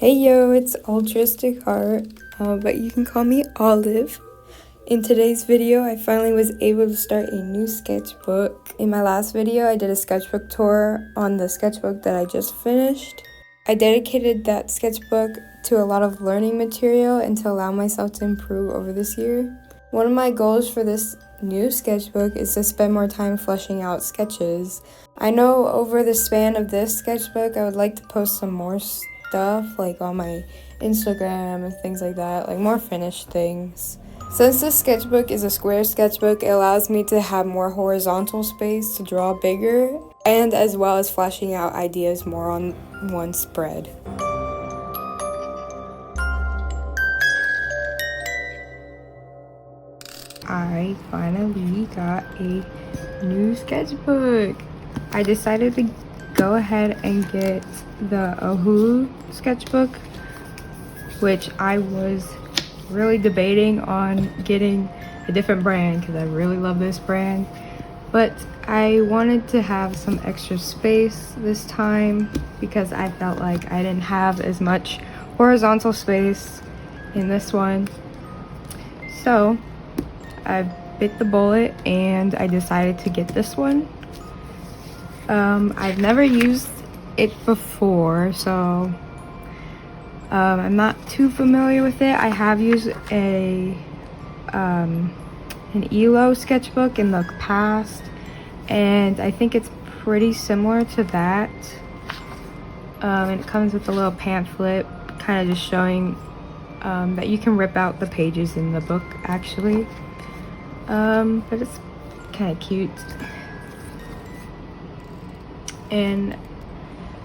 Hey yo, it's Altruistic Heart, but you can call me Olive. In today's video, I finally was able to start a new sketchbook. In my last video, I did a sketchbook tour on the sketchbook that I just finished. I dedicated that sketchbook to a lot of learning material and to allow myself to improve over this year. One of my goals for this new sketchbook is to spend more time fleshing out sketches. I know over the span of this sketchbook, I would like to post some more stuff like on my Instagram and things like that, like more finished things. Since this sketchbook is a square sketchbook, it allows me to have more horizontal space to draw bigger, and as well as fleshing out ideas more on one spread. I finally got a new sketchbook. I decided to go ahead and get the Ohuhu sketchbook, which I was really debating on getting a different brand because I really love this brand, but I wanted to have some extra space this time because I felt like I didn't have as much horizontal space in this one. So I bit the bullet and I decided to get this one. I've never used it before, so I'm not too familiar with it. I have used an ELO sketchbook in the past, and I think it's pretty similar to that. And it comes with a little pamphlet, kind of just showing that you can rip out the pages in the book, actually. But it's kind of cute. And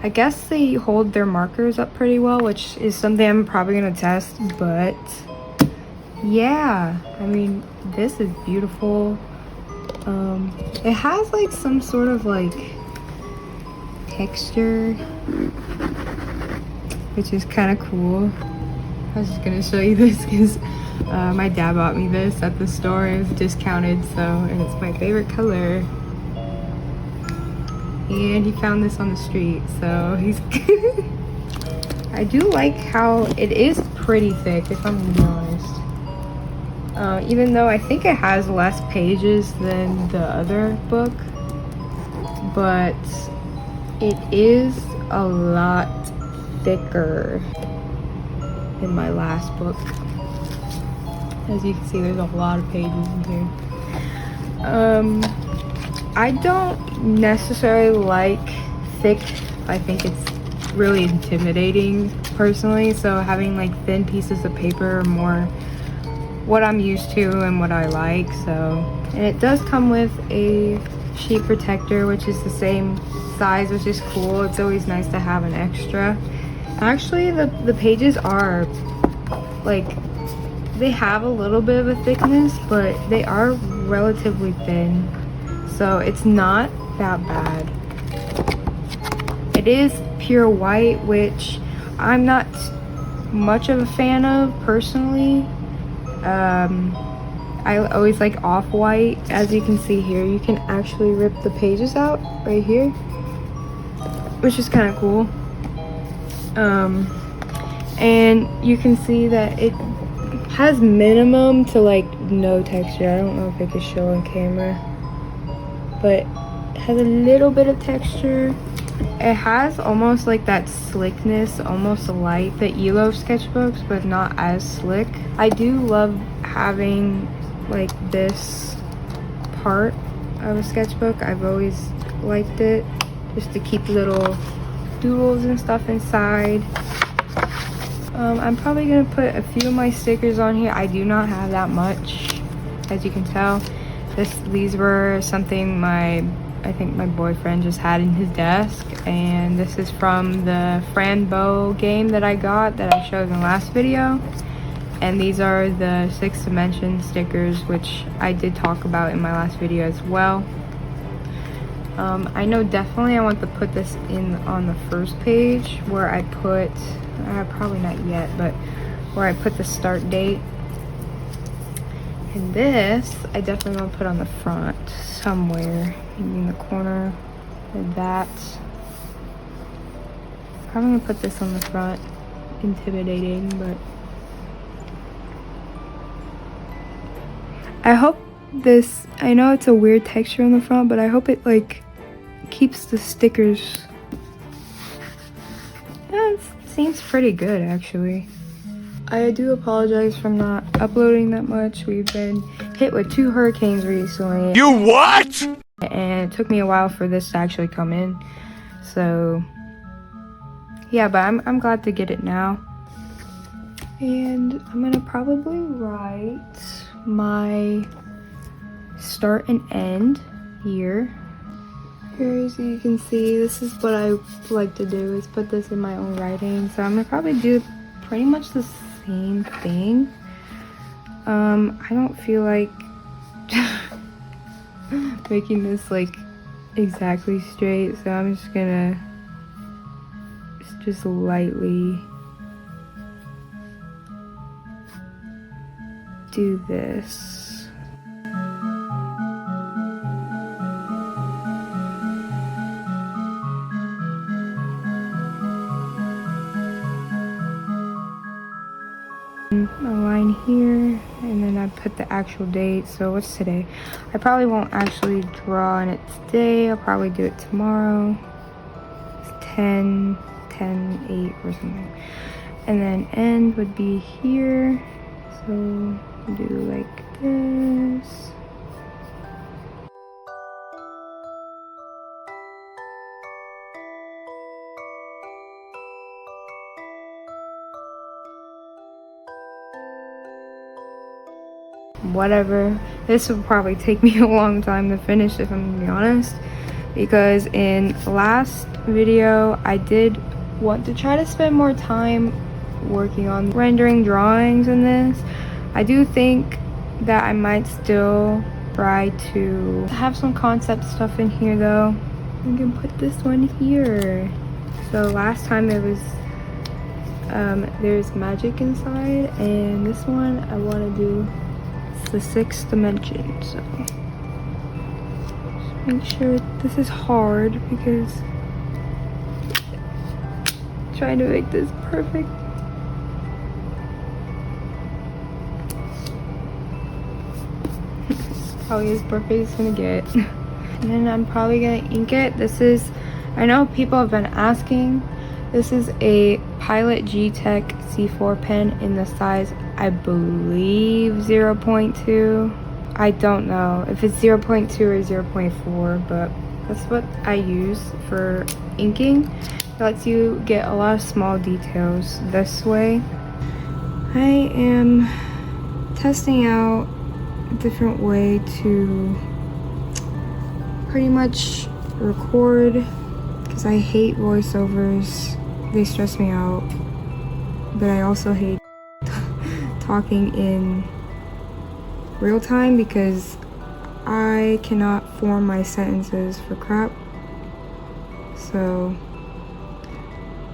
I guess they hold their markers up pretty well, which is something I'm probably gonna test, but yeah, I mean, this is beautiful. It has like some sort of like texture, which is kind of cool. I was just gonna show you this because my dad bought me this at the store. It was discounted, and it's my favorite color. And he found this on the street, so he's I do like how it is pretty thick, if I'm being honest. Even though I think it has less pages than the other book, but it is a lot thicker than my last book. As you can see, there's a lot of pages in here. I don't necessarily like thick. I think it's really intimidating personally, so having like thin pieces of paper are more what I'm used to and what I like. And it does come with a sheet protector, which is the same size, which is cool. It's always nice to have an extra. Actually, the pages are like, they have a little bit of a thickness, but they are relatively thin. So it's not that bad. It is pure white, which I'm not much of a fan of personally. I always like off-white. As you can see here, you can actually rip the pages out right here, which is kind of cool. And you can see that it has minimum to like no texture. I don't know if I could show on camera, but it has a little bit of texture. It has almost like that slickness, almost like the ELO sketchbooks, but not as slick. I do love having like this part of a sketchbook. I've always liked it, just to keep little doodles and stuff inside. I'm probably gonna put a few of my stickers on here. I do not have that much, as you can tell. These were something I think my boyfriend just had in his desk, and this is from the Franbo game that I got that I showed in the last video. And these are the 6 dimension stickers, which I did talk about in my last video as well. I know definitely I want to put this in on the first page where I put, probably not yet, but where I put the start date. And this, I definitely want to put on the front somewhere, maybe in the corner like that. Probably going to put this on the front. intimidating, but I hope this, I know it's a weird texture on the front, but I hope it like keeps the stickers. Yeah, it seems pretty good actually. I do apologize for not uploading that much. We've been hit with 2 hurricanes recently. You what? And it took me a while for this to actually come in. So yeah, but I'm glad to get it now. And I'm gonna probably write my start and end here. Here, as you can see, this is what I like to do, is put this in my own writing. So I'm gonna probably do pretty much the same thing. I don't feel like making this like exactly straight, so I'm just gonna just lightly do this. A line here, and then I put the actual date. So what's today? I probably won't actually draw on it today. I'll probably do it tomorrow. It's 10, 8 or something. And then end would be here. So do like this. Whatever. This will probably take me a long time to finish, if I'm gonna be honest, because in the last video I did want to try to spend more time working on rendering drawings in this. I do think that I might still try to have some concept stuff in here though. I'm gonna put this one here. So last time there was there's magic inside, and this one I want to do the 6th dimension. So just make sure this is hard, because I'm trying to make this perfect. Probably as perfect as it's gonna get. And then I'm probably gonna ink it. This is, I know people have been asking, this is a Pilot G-Tech C4 pen in the size, I believe 0.2. I don't know if it's 0.2 or 0.4, but that's what I use for inking. It lets you get a lot of small details this way. I am testing out a different way to pretty much record, because I hate voiceovers. They stress me out, but I also hate talking in real time because I cannot form my sentences for crap. So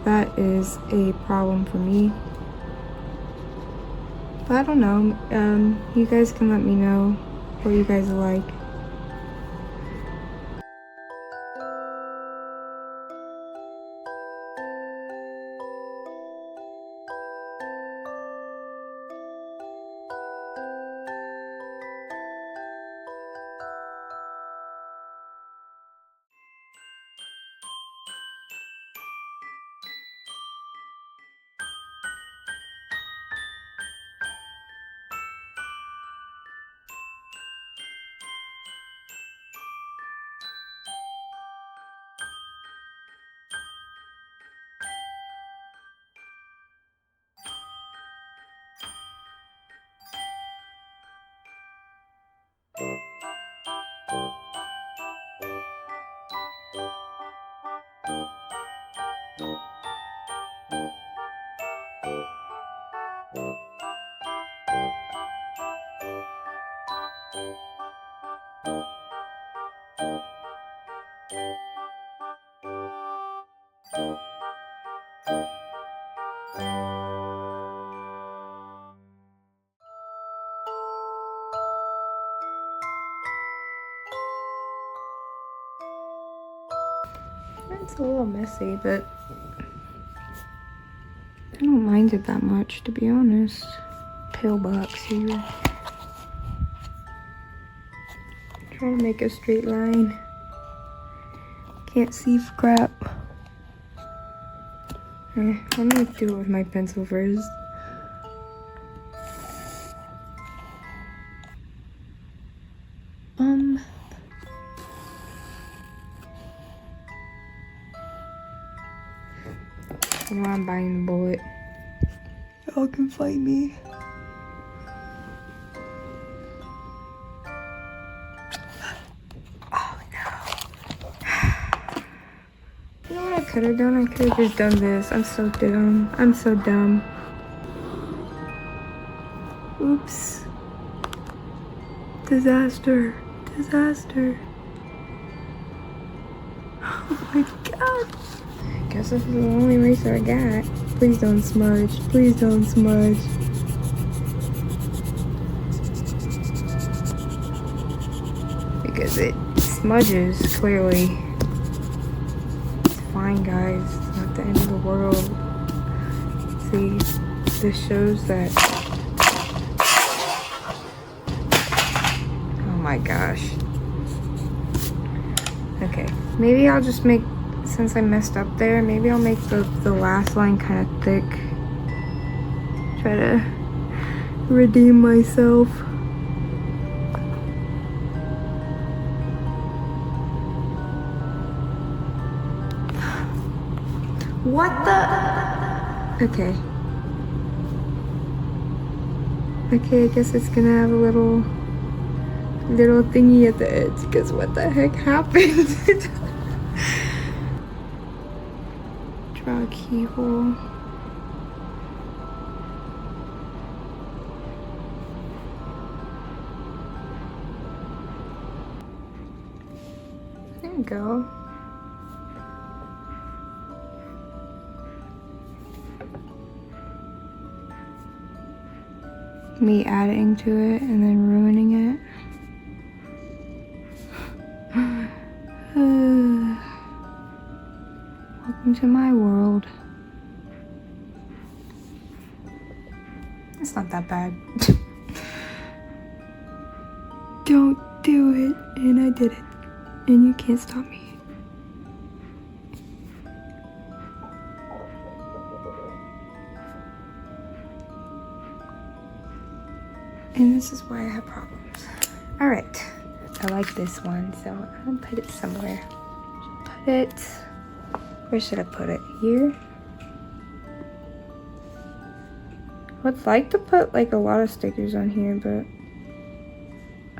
that is a problem for me. But I don't know, you guys can let me know what you guys like. It's a little messy, but don't mind it that much, to be honest. Pillbox here. Trying to make a straight line. Can't see for crap. Let me do it with my pencil first. You know I'm buying the bullet. Y'all can fight me. Oh no. You know what I could have done? I could have just done this. I'm so dumb. I'm so dumb. Oops. Disaster. Disaster. Oh my god. I guess this is the only eraser I got. Please don't smudge. Please don't smudge. Because it smudges, clearly. It's fine, guys. It's not the end of the world. See, this shows that... Oh my gosh. Okay, maybe I'll just make... Since I messed up there, maybe I'll make the last line kind of thick. Try to redeem myself. What the? Okay. Okay, I guess it's gonna have a little thingy at the edge, because what the heck happened? Draw a keyhole. There we go. Me adding to it and then ruining it. Welcome to my world. It's not that bad. Don't do it, and I did it, and you can't stop me. And this is why I have problems. All right, I like this one, so I'm gonna put it somewhere. Put it, where should I put it? Here? I would like to put like a lot of stickers on here, but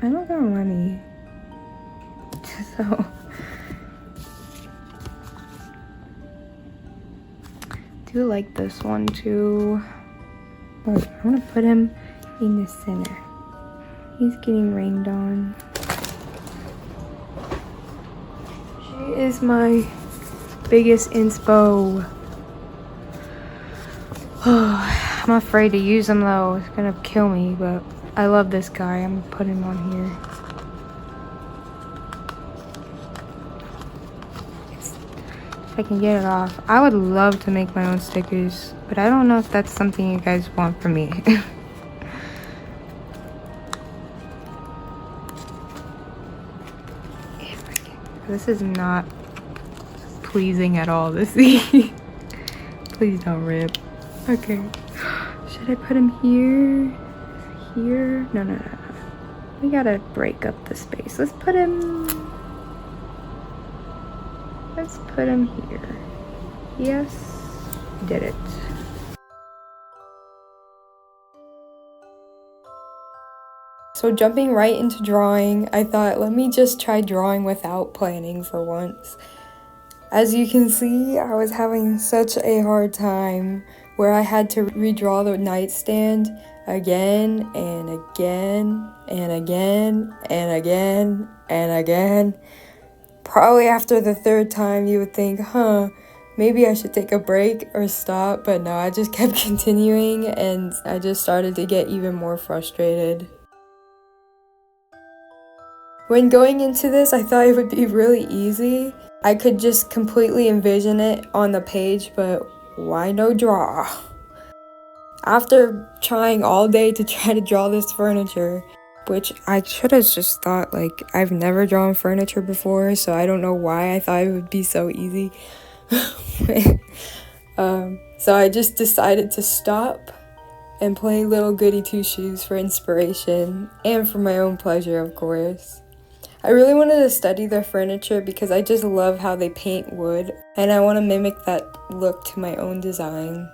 I don't got money. So, I do like this one too. Wait, I want to put him in the center. He's getting rained on. She is my biggest inspo. I'm afraid to use him though. It's gonna kill me, but I love this guy. I'm gonna put him on here. If I can get it off. I would love to make my own stickers, but I don't know if that's something you guys want from me. This is not pleasing at all to see. Please don't rip. Okay. Should I put him here? Here? No, no, no, no. We gotta break up the space. Let's put him here. Yes, did it. So jumping right into drawing, I thought, let me just try drawing without planning for once. As you can see, I was having such a hard time where I had to redraw the nightstand again and again and again and again and again. Probably after the third time you would think, maybe I should take a break or stop, but no, I just kept continuing and I just started to get even more frustrated. When going into this, I thought it would be really easy. I could just completely envision it on the page, but why no draw? After trying all day to try to draw this furniture, which I should have just thought, like, I've never drawn furniture before, so I don't know why I thought it would be so easy. So I just decided to stop and play little goody two-shoes for inspiration and for my own pleasure, of course. I really wanted to study their furniture because I just love how they paint wood, and I want to mimic that look to my own designs.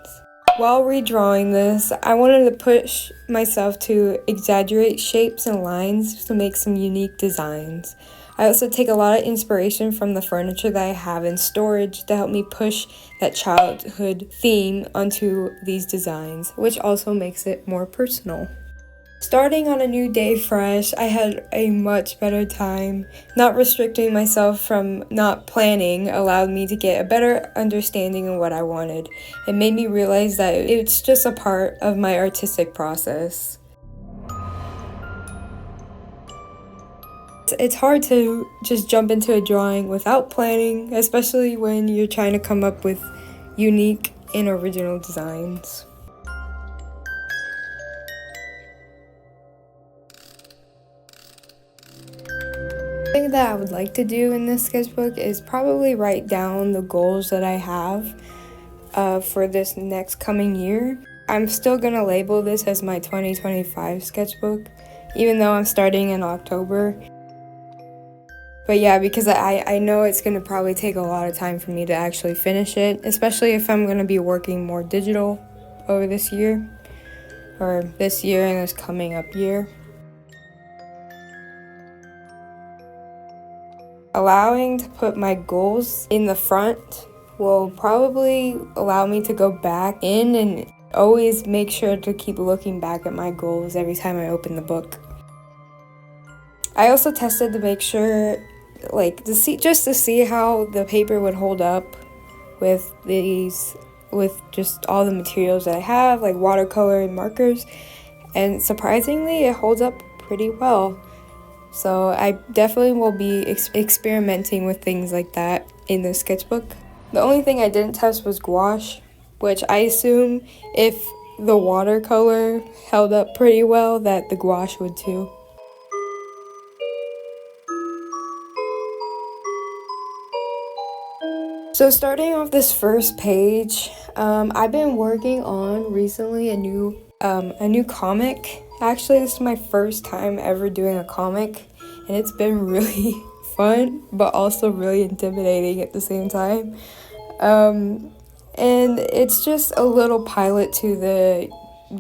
While redrawing this, I wanted to push myself to exaggerate shapes and lines to make some unique designs. I also take a lot of inspiration from the furniture that I have in storage to help me push that childhood theme onto these designs, which also makes it more personal. Starting on a new day fresh, I had a much better time. Not restricting myself from not planning allowed me to get a better understanding of what I wanted. It made me realize that it's just a part of my artistic process. It's hard to just jump into a drawing without planning, especially when you're trying to come up with unique and original designs. Thing that I would like to do in this sketchbook is probably write down the goals that I have for this next coming year. I'm still gonna label this as my 2025 sketchbook, even though I'm starting in October. But yeah, because I know it's gonna probably take a lot of time for me to actually finish it, especially if I'm gonna be working more digital over this year, or this year and this coming up year. Allowing to put my goals in the front will probably allow me to go back in and always make sure to keep looking back at my goals every time I open the book. I also tested to make sure, like, to see how the paper would hold up with just all the materials that I have, like watercolor and markers, and surprisingly it holds up pretty well. So I definitely will be experimenting with things like that in the sketchbook. The only thing I didn't test was gouache, which I assume if the watercolor held up pretty well, that the gouache would too. So starting off this first page, I've been working on recently a new comic. Actually, this is my first time ever doing a comic, and it's been really fun, but also really intimidating at the same time. And it's just a little pilot to the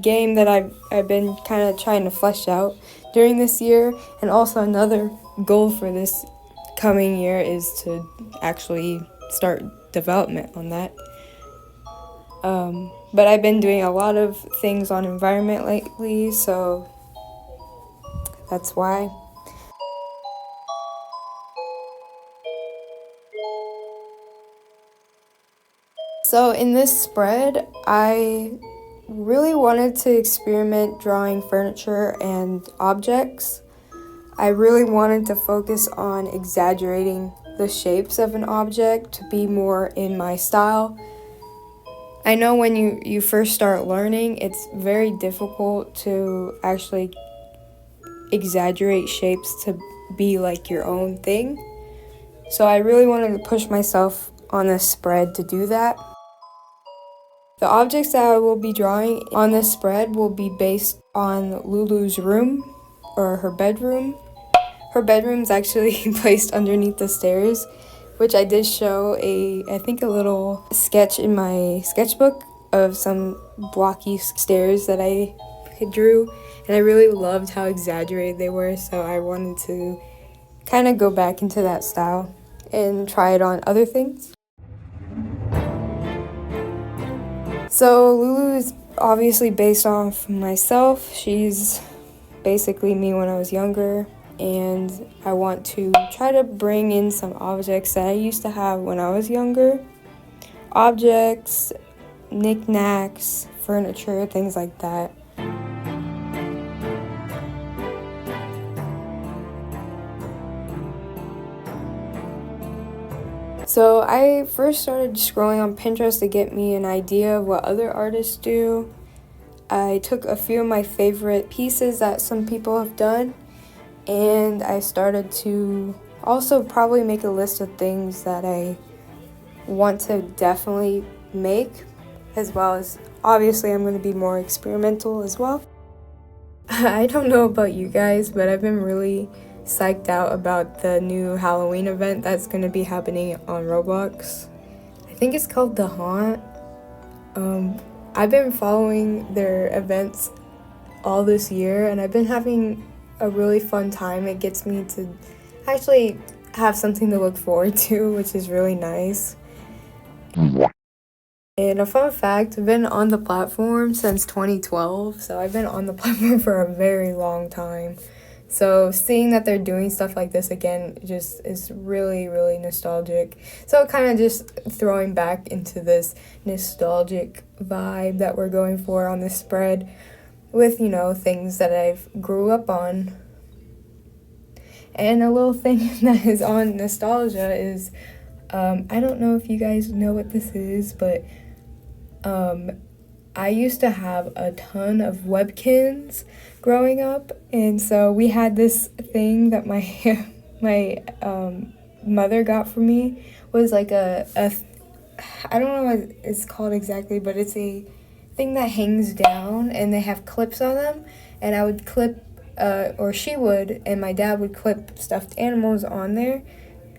game that I've been kind of trying to flesh out during this year, and also another goal for this coming year is to actually start development on that. But I've been doing a lot of things on environment lately, so that's why. So in this spread, I really wanted to experiment drawing furniture and objects. I really wanted to focus on exaggerating the shapes of an object to be more in my style. I know when you first start learning, it's very difficult to actually exaggerate shapes to be like your own thing. So I really wanted to push myself on this spread to do that. The objects that I will be drawing on this spread will be based on Lulu's room, or her bedroom. Her bedroom's actually placed underneath the stairs, which I did show I think a little sketch in my sketchbook of some blocky stairs that I drew, and I really loved how exaggerated they were, so I wanted to kind of go back into that style and try it on other things. So Lulu is obviously based off myself. She's basically me when I was younger, and I want to try to bring in some objects that I used to have when I was younger. Objects, knickknacks, furniture, things like that. So I first started scrolling on Pinterest to get me an idea of what other artists do. I took a few of my favorite pieces that some people have done, and I started to also probably make a list of things that I want to definitely make, as well as obviously I'm going to be more experimental as well. I don't know about you guys, but I've been really psyched out about the new Halloween event that's going to be happening on Roblox. I think it's called The Haunt. I've been following their events all this year, and I've been having a really fun time. It gets me to actually have something to look forward to, which is really nice. And a fun fact, I've been on the platform since 2012, so I've been on the platform for a very long time. So seeing that they're doing stuff like this again just is really, really nostalgic. So kind of just throwing back into this nostalgic vibe that we're going for on this spread with, you know, things that I've grew up on. And a little thing that is on nostalgia is, I don't know if you guys know what this is, but I used to have a ton of Webkins growing up, and so we had this thing that my mother got for me. Was like a I don't know what it's called exactly, but it's a thing that hangs down and they have clips on them, and I would clip or she would, and my dad would clip stuffed animals on there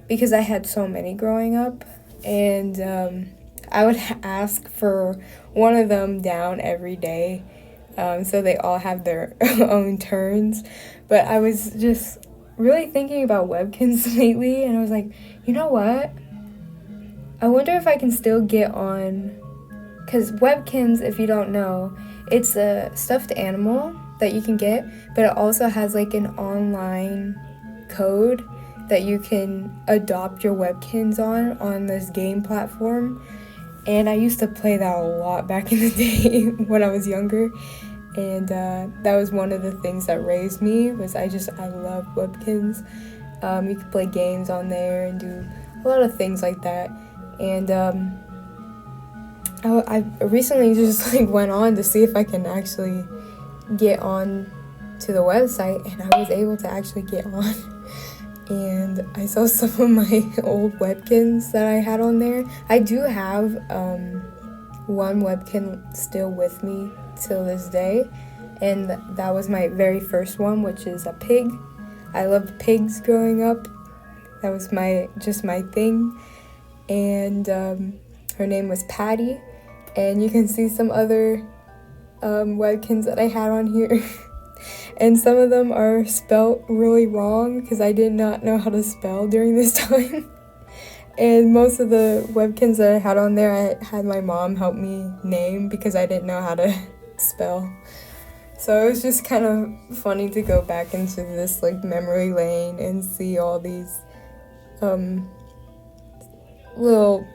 because I had so many growing up, and I would ask for one of them down every day, so they all have their own turns. But I was just really thinking about Webkins lately, and I was like, you know what? I wonder if I can still get on, because Webkins, if you don't know, it's a stuffed animal that you can get, but it also has like an online code that you can adopt your Webkins on this game platform. And I used to play that a lot back in the day when I was younger. And that was one of the things that raised me, was I love Webkins. You can play games on there and do a lot of things like that. And I recently just like went on to see if I can actually get on to the website, and I was able to actually get on. And I saw some of my old Webkins that I had on there. I do have one Webkin still with me till this day, and that was my very first one, which is a pig. I loved pigs growing up. That was my thing. And her name was Patty, and you can see some other Webkins that I had on here. And some of them are spelt really wrong because I did not know how to spell during this time. And most of the Webkins that I had on there, I had my mom help me name because I didn't know how to spell. So it was just kind of funny to go back into this like memory lane and see all these little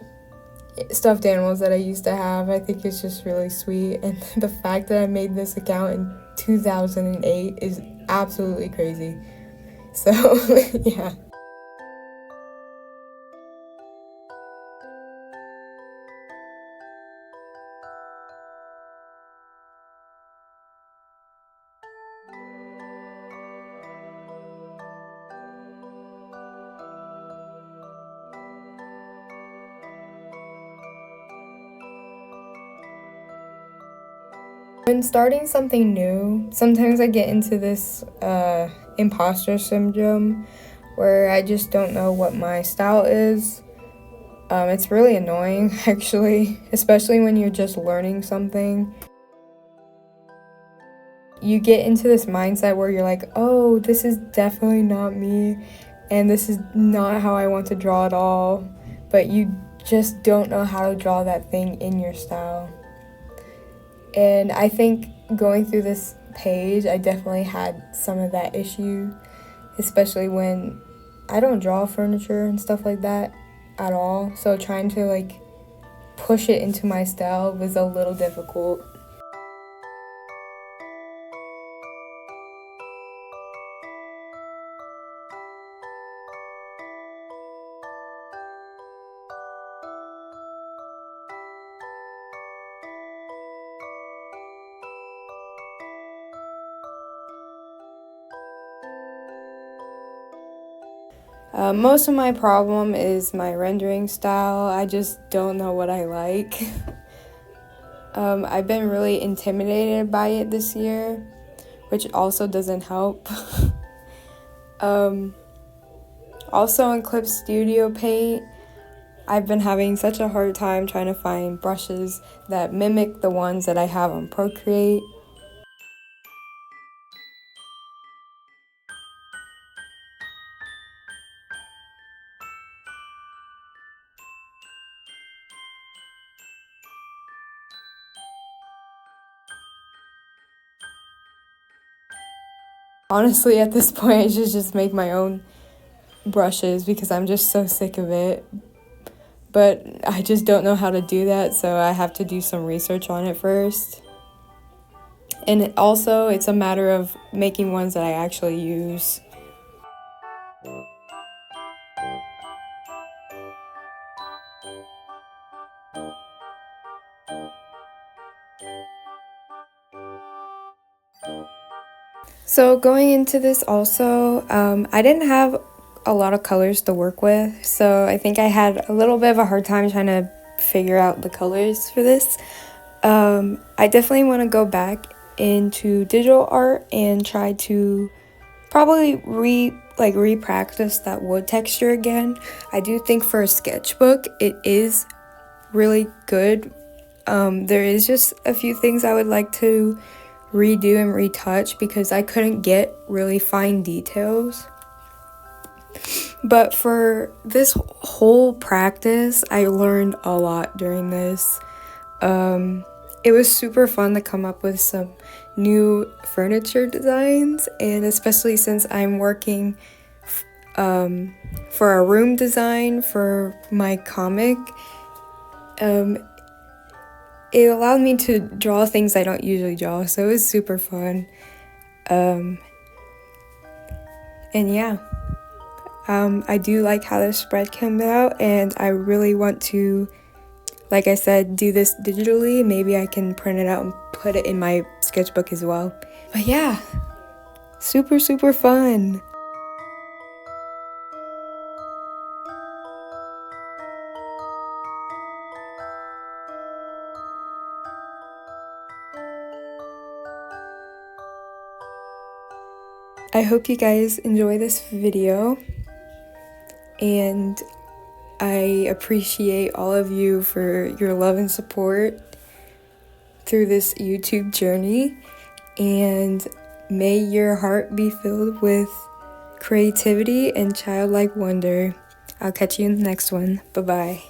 stuffed animals that I used to have. I think it's just really sweet, and the fact that I made this account in 2008 is absolutely crazy. So yeah. When starting something new, sometimes I get into this imposter syndrome where I just don't know what my style is. It's really annoying, actually, especially when you're just learning something. You get into this mindset where you're like, oh, this is definitely not me, and this is not how I want to draw at all, but you just don't know how to draw that thing in your style. And I think going through this page, I definitely had some of that issue, especially when I don't draw furniture and stuff like that at all. So trying to like push it into my style was a little difficult. Most of my problem is my rendering style. I just don't know what I like. I've been really intimidated by it this year, which also doesn't help. Also in Clip Studio Paint, I've been having such a hard time trying to find brushes that mimic the ones that I have on Procreate. Honestly, at this point, I should just make my own brushes because I'm just so sick of it. But I just don't know how to do that, so I have to do some research on it first. And also, it's a matter of making ones that I actually use. So going into this also, I didn't have a lot of colors to work with, so I think I had a little bit of a hard time trying to figure out the colors for this. I definitely want to go back into digital art and try to probably re-practice that wood texture again. I do think for a sketchbook it is really good. There is just a few things I would like to redo and retouch because I couldn't get really fine details. But for this whole practice, I learned a lot during this. It was super fun to come up with some new furniture designs, and especially since I'm working for a room design for my comic, it allowed me to draw things I don't usually draw, so it was super fun. And yeah, I do like how this spread came out, and I really want to, like I said, do this digitally. Maybe I can print it out and put it in my sketchbook as well. But yeah, super, super fun. I hope you guys enjoy this video, and I appreciate all of you for your love and support through this YouTube journey, and may your heart be filled with creativity and childlike wonder. I'll catch you in the next one. Bye-bye.